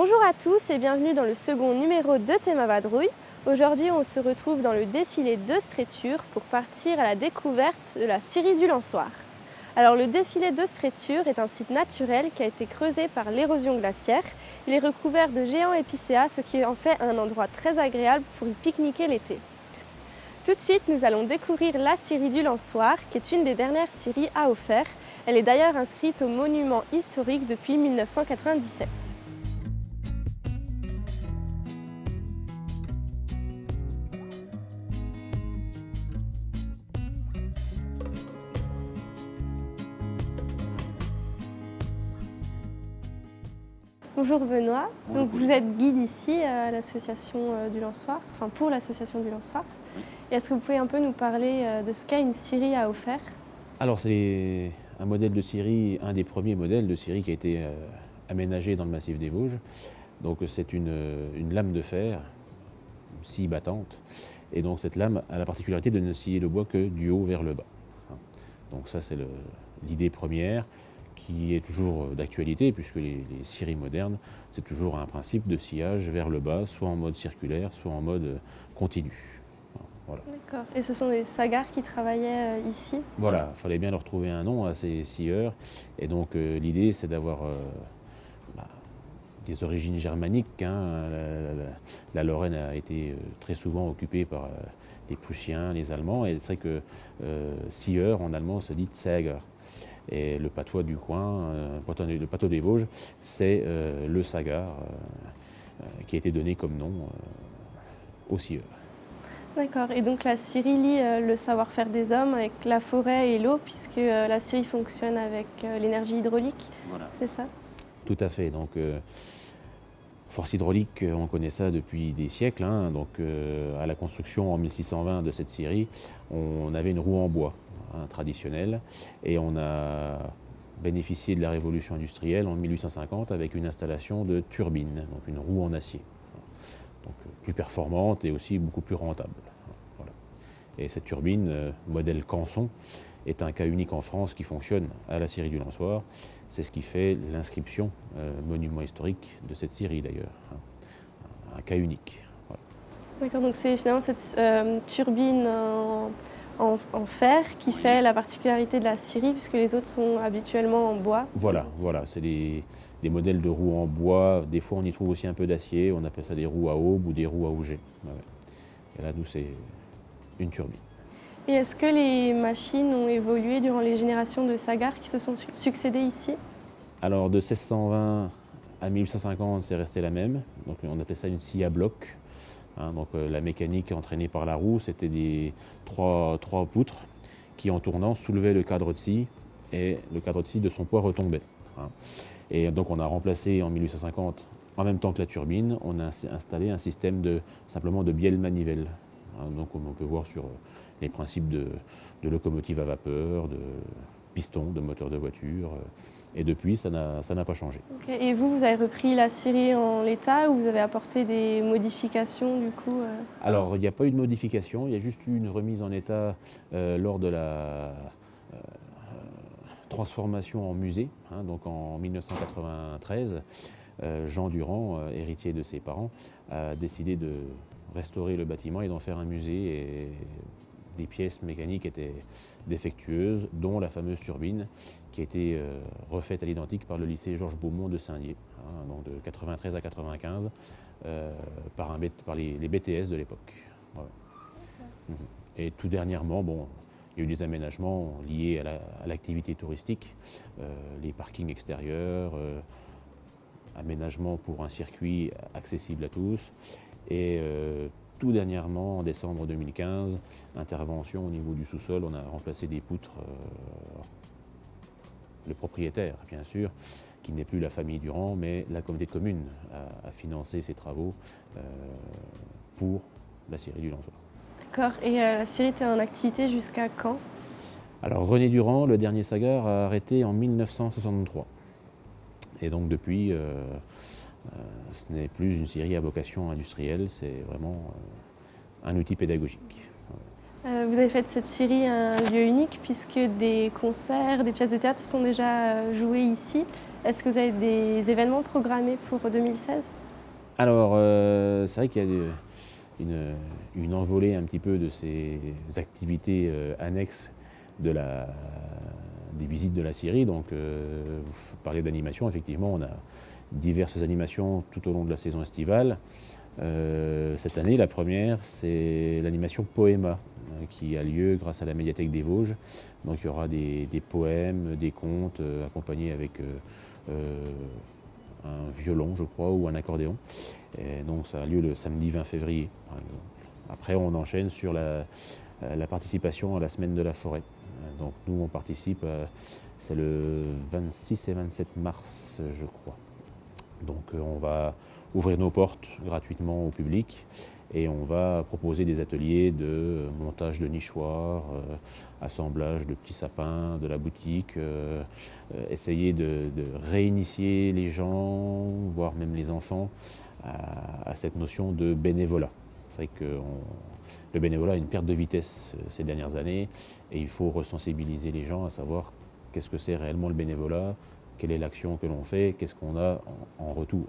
Bonjour à tous et bienvenue dans le second numéro de Théma Vadrouille. Aujourd'hui, on se retrouve dans le défilé de Stréture pour partir à la découverte de la scierie du Lançoir. Alors, le défilé de Stréture est un site naturel qui a été creusé par l'érosion glaciaire. Il est recouvert de géants épicéas, ce qui en fait un endroit très agréable pour y pique-niquer l'été. Tout de suite, nous allons découvrir la scierie du Lançoir, qui est une des dernières scieries à Auxerre. Elle est d'ailleurs inscrite au monument historique depuis 1997. Bonjour Benoît, Bonjour. donc vous êtes guide ici à l'association du Lançoir, enfin pour l'association du Lançoir. Oui. Et est-ce que vous pouvez un peu nous parler de ce qu'est une scierie à Auxerre? Alors c'est un modèle de scierie, un des premiers modèles de scierie qui a été aménagé dans le massif des Vosges. Donc c'est une lame de fer, scie battante, et donc cette lame a la particularité de ne scier le bois que du haut vers le bas. Donc ça c'est l'idée première, qui est toujours d'actualité, puisque les scieries modernes, c'est toujours un principe de sciage vers le bas, soit en mode circulaire, soit en mode continu. Voilà. D'accord. Et ce sont des sagars qui travaillaient ici? Voilà, il fallait bien leur trouver un nom à ces scieurs. Et donc l'idée, c'est d'avoir des origines germaniques. La Lorraine a été très souvent occupée par les Prussiens, les Allemands. Et c'est vrai que scieur en allemand se dit Zäger. Et le patois du coin, le patois des Vosges, c'est le sagar qui a été donné comme nom aux scieurs. D'accord. Et donc la scierie lie le savoir-faire des hommes avec la forêt et l'eau, puisque la scierie fonctionne avec l'énergie hydraulique, Voilà. c'est ça? Tout à fait. Donc, force hydraulique, on connaît ça depuis des siècles. Donc, à la construction en 1620 de cette scierie, on avait une roue en bois traditionnelle, et on a bénéficié de la révolution industrielle en 1850 avec une installation de turbine, donc une roue en acier. Donc, plus performante et aussi beaucoup plus rentable. Voilà. Et cette turbine, modèle Canson, est un cas unique en France qui fonctionne à la scierie du Lançoir. C'est ce qui fait l'inscription monument historique de cette scierie d'ailleurs. Un cas unique. Voilà. D'accord, donc c'est finalement cette turbine en fer qui fait la particularité de la scierie, puisque les autres sont habituellement en bois. Voilà, c'est des modèles de roues en bois. Des fois, on y trouve aussi un peu d'acier. On appelle ça des roues à aube ou des roues à auger. Ouais. Et là, nous, c'est une turbine. Et est-ce que les machines ont évolué durant les générations de sagars qui se sont succédées ici? Alors, de 1620 à 1850, c'est resté la même. Donc, on appelait ça une scie à bloc. Donc, la mécanique entraînée par la roue, c'était trois poutres qui, en tournant, soulevaient le cadre de scie, et le cadre de scie de son poids retombait. Et donc on a remplacé en 1850, en même temps que la turbine, on a installé un système simplement de bielle manivelle. Donc comme on peut voir sur les principes de locomotive à vapeur, de piston, de moteur de voiture. Et depuis, ça n'a pas changé. Okay. Et vous avez repris la scierie en l'état ou vous avez apporté des modifications du coup Alors, il n'y a pas eu de modification, il y a juste eu une remise en état lors de la transformation en musée. Donc en 1993, Jean Durand, héritier de ses parents, a décidé de restaurer le bâtiment et d'en faire un musée. Et des pièces mécaniques étaient défectueuses, dont la fameuse turbine qui a été refaite à l'identique par le lycée Georges Beaumont de Saint-Dié, donc de 93 à 95, par les BTS de l'époque. Ouais. Et tout dernièrement, il y a eu des aménagements liés à l'activité touristique, les parkings extérieurs, aménagement pour un circuit accessible à tous, et tout dernièrement, en décembre 2015, intervention au niveau du sous-sol, on a remplacé des poutres. Le propriétaire, bien sûr, qui n'est plus la famille Durand, mais la communauté de communes a financé ces travaux pour la scierie du Lançoir. D'accord. Et la scierie était en activité jusqu'à quand? Alors René Durand, le dernier sagar, a arrêté en 1963. Et donc depuis, ce n'est plus une scierie à vocation industrielle, c'est vraiment un outil pédagogique. Vous avez fait de cette Syrie un lieu unique puisque des concerts, des pièces de théâtre sont déjà jouées ici. Est-ce que vous avez des événements programmés pour 2016? Alors, c'est vrai qu'il y a une envolée un petit peu de ces activités annexes des visites de la Syrie. Donc, vous parlez d'animation, effectivement, on a diverses animations tout au long de la saison estivale. Cette année, la première, c'est l'animation Poéma, qui a lieu grâce à la médiathèque des Vosges. Donc il y aura des poèmes, des contes, accompagnés avec un violon, je crois, ou un accordéon. Et donc ça a lieu le samedi 20 février. Après, on enchaîne sur la participation à la Semaine de la Forêt. Donc nous, on participe, c'est le 26 et 27 mars, je crois. Donc on va ouvrir nos portes gratuitement au public et on va proposer des ateliers de montage de nichoirs, assemblage de petits sapins, de la boutique, essayer de réinitier les gens, voire même les enfants, à cette notion de bénévolat. C'est vrai que le bénévolat a une perte de vitesse ces dernières années et il faut resensibiliser les gens à savoir qu'est-ce que c'est réellement le bénévolat, quelle est l'action que l'on fait, qu'est-ce qu'on a en retour.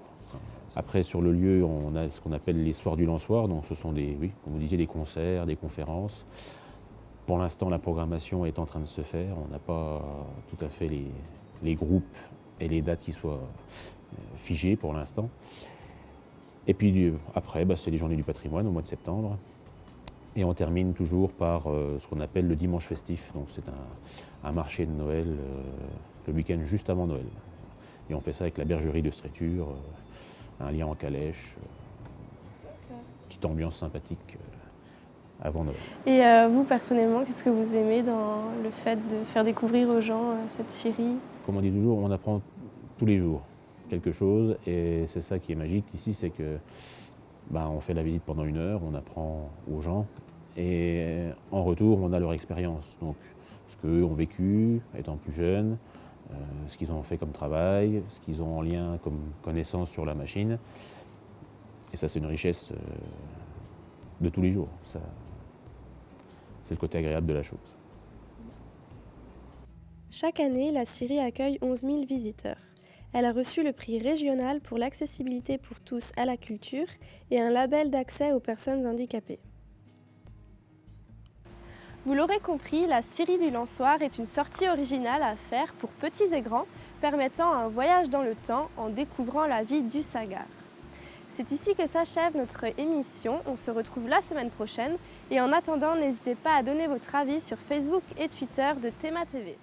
Après, sur le lieu, on a ce qu'on appelle les soirs du Lançoir, donc ce sont oui, comme vous disiez, des concerts, des conférences. Pour l'instant, la programmation est en train de se faire, on n'a pas tout à fait les groupes et les dates qui soient figées pour l'instant. Et puis après, c'est les journées du patrimoine au mois de septembre. Et on termine toujours par ce qu'on appelle le dimanche festif. Donc c'est un marché de Noël le week-end juste avant Noël. Et on fait ça avec la bergerie de Stréture, un lien en calèche, petite ambiance sympathique avant Noël. Et vous, personnellement, qu'est-ce que vous aimez dans le fait de faire découvrir aux gens cette Syrie? Comme on dit toujours, on apprend tous les jours quelque chose. Et c'est ça qui est magique ici, c'est que on fait la visite pendant 1 heure, on apprend aux gens. Et en retour, on a leur expérience. Donc, ce qu'eux ont vécu étant plus jeunes, ce qu'ils ont fait comme travail, ce qu'ils ont en lien comme connaissance sur la machine. Et ça, c'est une richesse de tous les jours. Ça, c'est le côté agréable de la chose. Chaque année, la Syrie accueille 11 000 visiteurs. Elle a reçu le prix régional pour l'accessibilité pour tous à la culture et un label d'accès aux personnes handicapées. Vous l'aurez compris, la Syrie du Lançoir est une sortie originale à faire pour petits et grands, permettant un voyage dans le temps en découvrant la vie du Sagar. C'est ici que s'achève notre émission. On se retrouve la semaine prochaine et en attendant, n'hésitez pas à donner votre avis sur Facebook et Twitter de Théma TV.